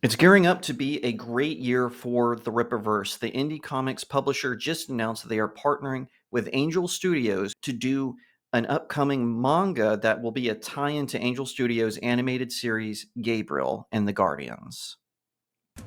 It's gearing up to be a great year for the Rippaverse. The indie comics publisher just announced that they are partnering with Angel Studios to do an upcoming manga that will be a tie-in to Angel Studios' animated series Gabriel and the Guardians.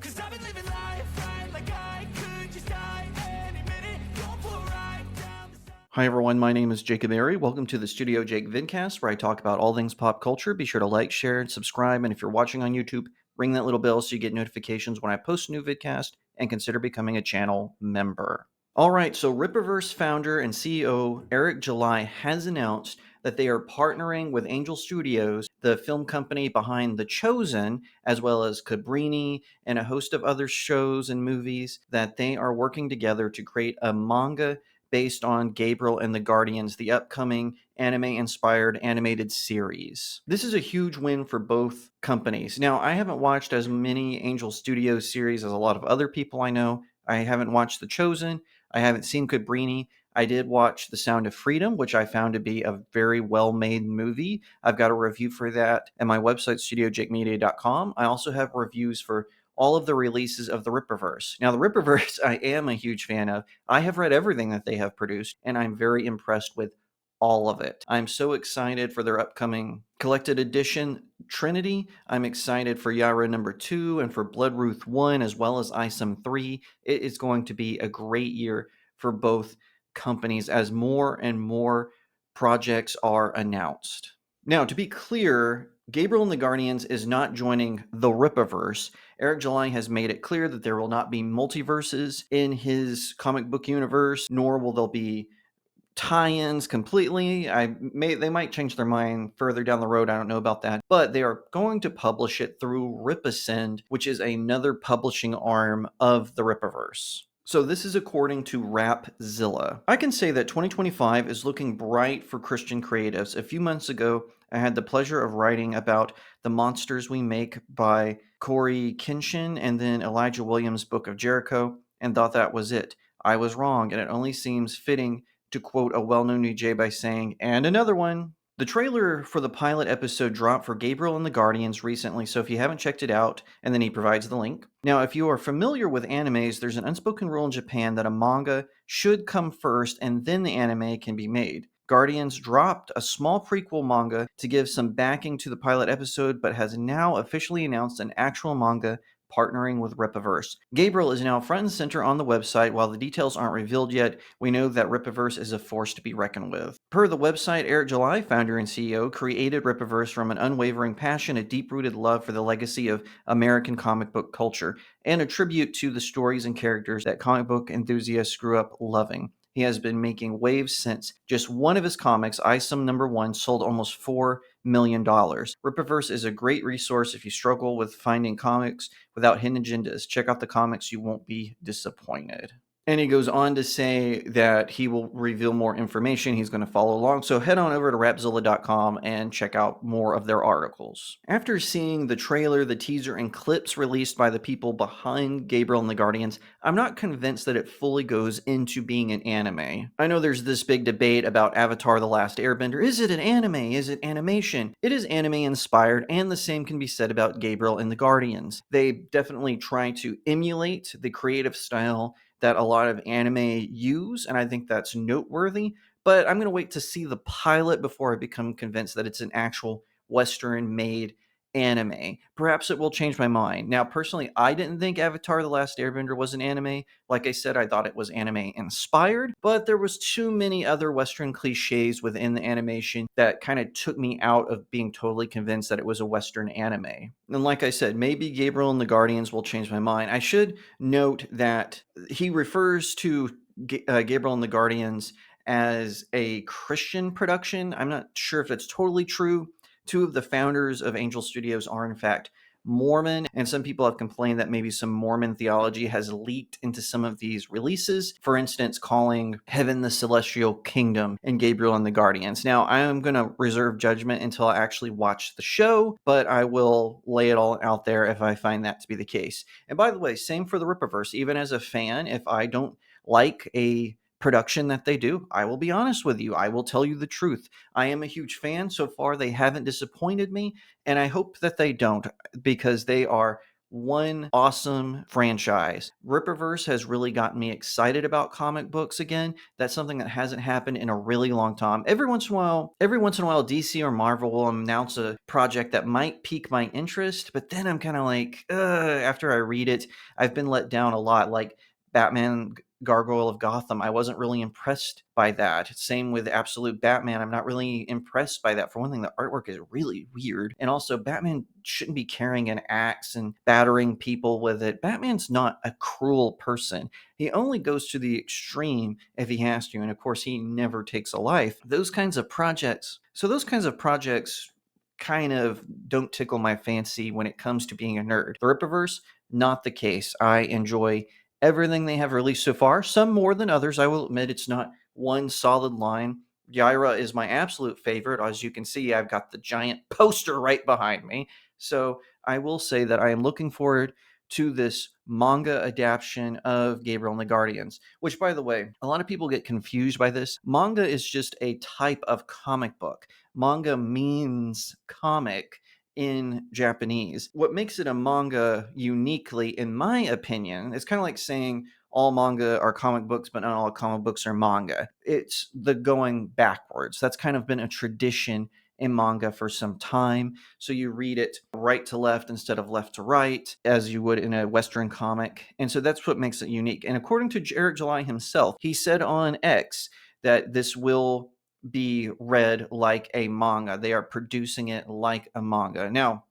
'Cause I've been living life right like I could just die any minute. Going for a ride down the side. Hi everyone, my name is Jacob Airy. Welcome to the StudioJake vidcast, where I talk about all things pop culture. Be sure to like, share, and subscribe. And if you're watching on YouTube, ring that little bell so you get notifications when I post a new vidcast, and consider becoming a channel member. All right, so Rippaverse founder and CEO Eric July has announced that they are partnering with Angel Studios, the film company behind The Chosen, as well as Cabrini and a host of other shows and movies, that they are working together to create a manga based on Gabriel and the Guardians, the upcoming anime-inspired animated series. This is a huge win for both companies. Now, I haven't watched as many Angel Studios series as a lot of other people I know. I haven't watched The Chosen. I haven't seen Cabrini. I did watch The Sound of Freedom, which I found to be a very well-made movie. I've got a review for that at my website, StudioJakeMedia.com. I also have reviews for all of the releases of the Rippaverse. Now, the Rippaverse, I am a huge fan of. I have read everything that they have produced, and I'm very impressed with all of it. I'm so excited for their upcoming collected edition Trinity. I'm excited for Yara number 2 and for Bloodruth 1, as well as Isom 3. It is going to be a great year for both companies as more and more projects are announced. Now, to be clear, Gabriel and the Guardians is not joining the Rippaverse. Eric July has made it clear that there will not be multiverses in his comic book universe, nor will there be tie-ins completely. They might change their mind further down the road. I don't know about that, but they are going to publish it through Ripascend, which is another publishing arm of the Rippaverse. So this is according to Rapzilla. I can say that 2025 is looking bright for Christian creatives. A few months ago, I had the pleasure of writing about The Monsters We Make by Corey Kinshin and then Elijah Williams' Book of Jericho, and thought that was it. I was wrong, and it only seems fitting to quote a well-known DJ by saying, "And another one." The trailer for the pilot episode dropped for Gabriel and the Guardians recently, so if you haven't checked it out, and then he provides the link. Now, if you are familiar with animes, there's an unspoken rule in Japan that a manga should come first and then the anime can be made. Guardians dropped a small prequel manga to give some backing to the pilot episode, but has now officially announced an actual manga partnering with Rippaverse. Gabriel is now front and center on the website. While the details aren't revealed yet, we know that Rippaverse is a force to be reckoned with. Per the website, Eric July, founder and CEO, created Rippaverse from an unwavering passion, a deep-rooted love for the legacy of American comic book culture, and a tribute to the stories and characters that comic book enthusiasts grew up loving. He has been making waves since. Just one of his comics, Isom number 1, sold almost $4 million. Rippaverse is a great resource if you struggle with finding comics without hidden agendas. Check out the comics, you won't be disappointed. And he goes on to say that he will reveal more information. He's going to follow along. So head on over to Rapzilla.com and check out more of their articles. After seeing the trailer, the teaser, and clips released by the people behind Gabriel and the Guardians, I'm not convinced that it fully goes into being an anime. I know there's this big debate about Avatar: The Last Airbender. Is it an anime? Is it animation? It is anime inspired, and the same can be said about Gabriel and the Guardians. They definitely try to emulate the creative style that a lot of anime use, and I think that's noteworthy. But I'm going to wait to see the pilot before I become convinced that it's an actual Western-made anime. Perhaps it will change my mind. Now, personally, I didn't think Avatar: The Last Airbender was an anime. Like I said, I thought it was anime-inspired, but there was too many other Western cliches within the animation that kind of took me out of being totally convinced that it was a Western anime. And like I said, maybe Gabriel and the Guardians will change my mind. I should note that he refers to Gabriel and the Guardians as a Christian production. I'm not sure if that's totally true. Two of the founders of Angel Studios are, in fact, Mormon, and some people have complained that maybe some Mormon theology has leaked into some of these releases. For instance, calling heaven the celestial kingdom in Gabriel and the Guardians. Now, I am going to reserve judgment until I actually watch the show, but I will lay it all out there if I find that to be the case. And by the way, same for the Rippaverse. Even as a fan, if I don't like a production that they do, I will be honest with you. I will tell you the truth. I am a huge fan. So far, they haven't disappointed me, and I hope that they don't, because they are one awesome franchise. Rippaverse has really gotten me excited about comic books again. That's something that hasn't happened in a really long time. Every once in a while, DC or Marvel will announce a project that might pique my interest, but then I'm kind of like, after I read it, I've been let down a lot. Like Batman Gargoyle of Gotham, I wasn't really impressed by that. Same with Absolute Batman. I'm not really impressed by that. For one thing, the artwork is really weird. And also, Batman shouldn't be carrying an axe and battering people with it. Batman's not a cruel person. He only goes to the extreme if he has to. And of course, he never takes a life. Those kinds of projects kind of don't tickle my fancy when it comes to being a nerd. The Rippaverse, not the case. I enjoy everything they have released so far, some more than others. I will admit it's not one solid line. Yaira is my absolute favorite. As you can see, I've got the giant poster right behind me. So I will say that I am looking forward to this manga adaptation of Gabriel and the Guardians, which, by the way, a lot of people get confused by this. Manga is just a type of comic book. Manga means comic in Japanese. What makes it a manga uniquely, in my opinion, it's kind of like saying all manga are comic books, but not all comic books are manga. It's the going backwards. That's kind of been a tradition in manga for some time. So you read it right to left instead of left to right, as you would in a Western comic. And so that's what makes it unique. And according to Eric July himself, he said on X that this will be read like a manga. They are producing it like a manga. Now,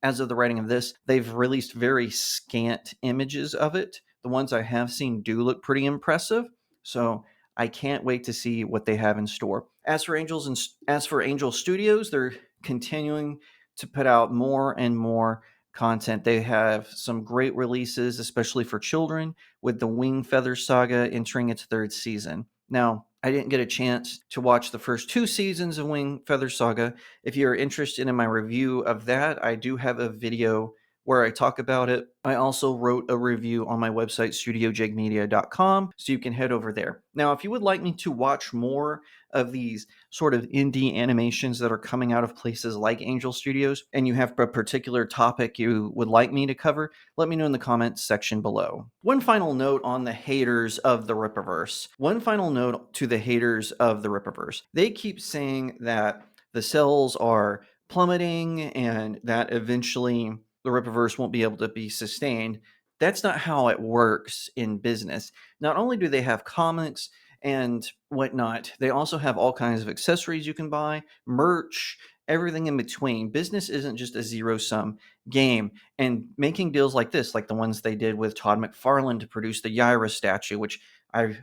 as of the writing of this, they've released very scant images of it. The ones I have seen do look pretty impressive. So I can't wait to see what they have in store. As for Angel Studios, they're continuing to put out more and more content. They have some great releases, especially for children, with the Wing Feather Saga entering its third season. Now, I didn't get a chance to watch the first 2 seasons of Wing Feather Saga. If you're interested in my review of that, I do have a video where I talk about it. I also wrote a review on my website, StudioJakeMedia.com, so you can head over there. Now, if you would like me to watch more of these sort of indie animations that are coming out of places like Angel Studios, and you have a particular topic you would like me to cover, let me know in the comments section below. One final note on the haters of the Rippaverse. One final note to the haters of the Rippaverse. They keep saying that the sales are plummeting and that eventually the Rippaverse won't be able to be sustained. That's not how it works in business. Not only do they have comics and whatnot, they also have all kinds of accessories you can buy, merch, everything in between. Business isn't just a zero-sum game. And making deals like this, like the ones they did with Todd McFarlane to produce the Yaira statue, which I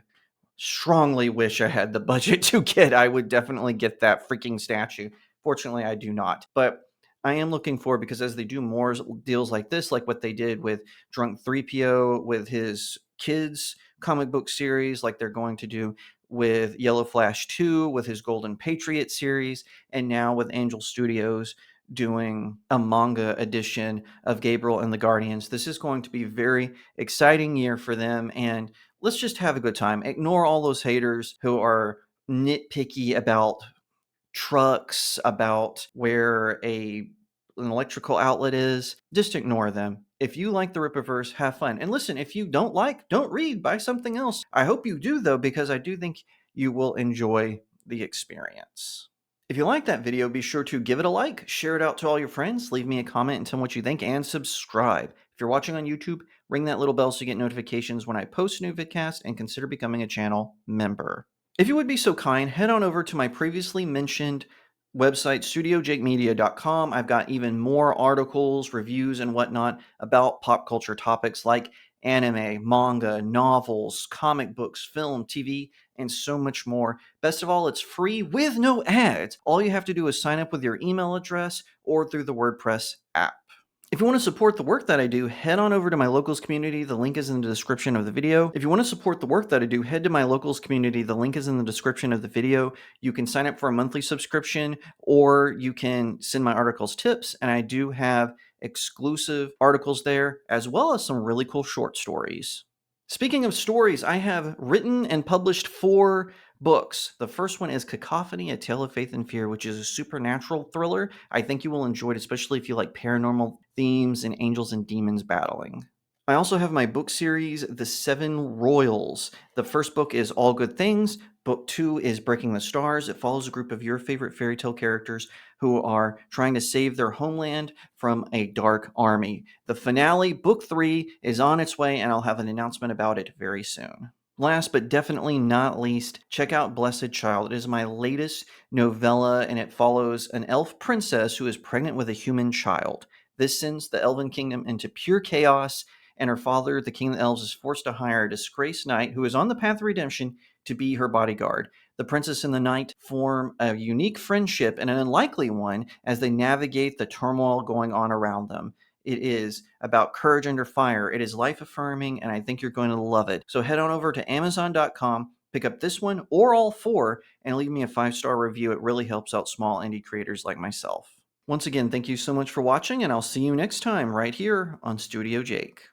strongly wish I had the budget to get. I would definitely get that freaking statue. Fortunately, I do not. But I am looking forward because as they do more deals like this, like what they did with Drunk 3PO with his kids comic book series, like they're going to do with Yellow Flash 2 with his Golden Patriot series, and now with Angel Studios doing a manga edition of Gabriel and the Guardians. This is going to be a very exciting year for them, and let's just have a good time. Ignore all those haters who are nitpicky about trucks, about where an electrical outlet is. Just ignore them. If you like the Rippaverse, have fun. And listen, if you don't read, buy something else. I hope you do, though, because I do think you will enjoy the experience. If you like that video, be sure to give it a like, share it out to all your friends, leave me a comment and tell me what you think, and subscribe. If you're watching on YouTube, ring that little bell so you get notifications when I post a new vidcast, and consider becoming a channel member. If you would be so kind, head on over to my previously mentioned website, StudioJakeMedia.com. I've got even more articles, reviews, and whatnot about pop culture topics like anime, manga, novels, comic books, film, TV, and so much more. Best of all, it's free with no ads. All you have to do is sign up with your email address or through the WordPress app. If you want to support the work that I do, head on over to my locals community. The link is in the description of the video. If you want to support the work that I do, head to my locals community. The link is in the description of the video. You can sign up for a monthly subscription, or you can send my articles tips, and I do have exclusive articles there, as well as some really cool short stories. Speaking of stories, I have written and published 4 Books. The first one is Cacophony, A Tale of Faith and Fear, which is a supernatural thriller. I think you will enjoy it, especially if you like paranormal themes and angels and demons battling. I also have my book series, The Seven Royals. The first book is All Good Things. Book 2 is Breaking the Stars. It follows a group of your favorite fairy tale characters who are trying to save their homeland from a dark army. The finale, Book 3, is on its way, and I'll have an announcement about it very soon. Last but definitely not least, check out Blessed Child. It is my latest novella, and it follows an elf princess who is pregnant with a human child. This sends the Elven Kingdom into pure chaos, and her father, the King of the Elves, is forced to hire a disgraced knight who is on the path to redemption to be her bodyguard. The princess and the knight form a unique friendship, and an unlikely one, as they navigate the turmoil going on around them. It is about courage under fire. It is life affirming, and I think you're going to love it. So head on over to Amazon.com, pick up this one or all four, and leave me a 5-star review. It really helps out small indie creators like myself. Once again, thank you so much for watching, and I'll see you next time right here on Studio Jake.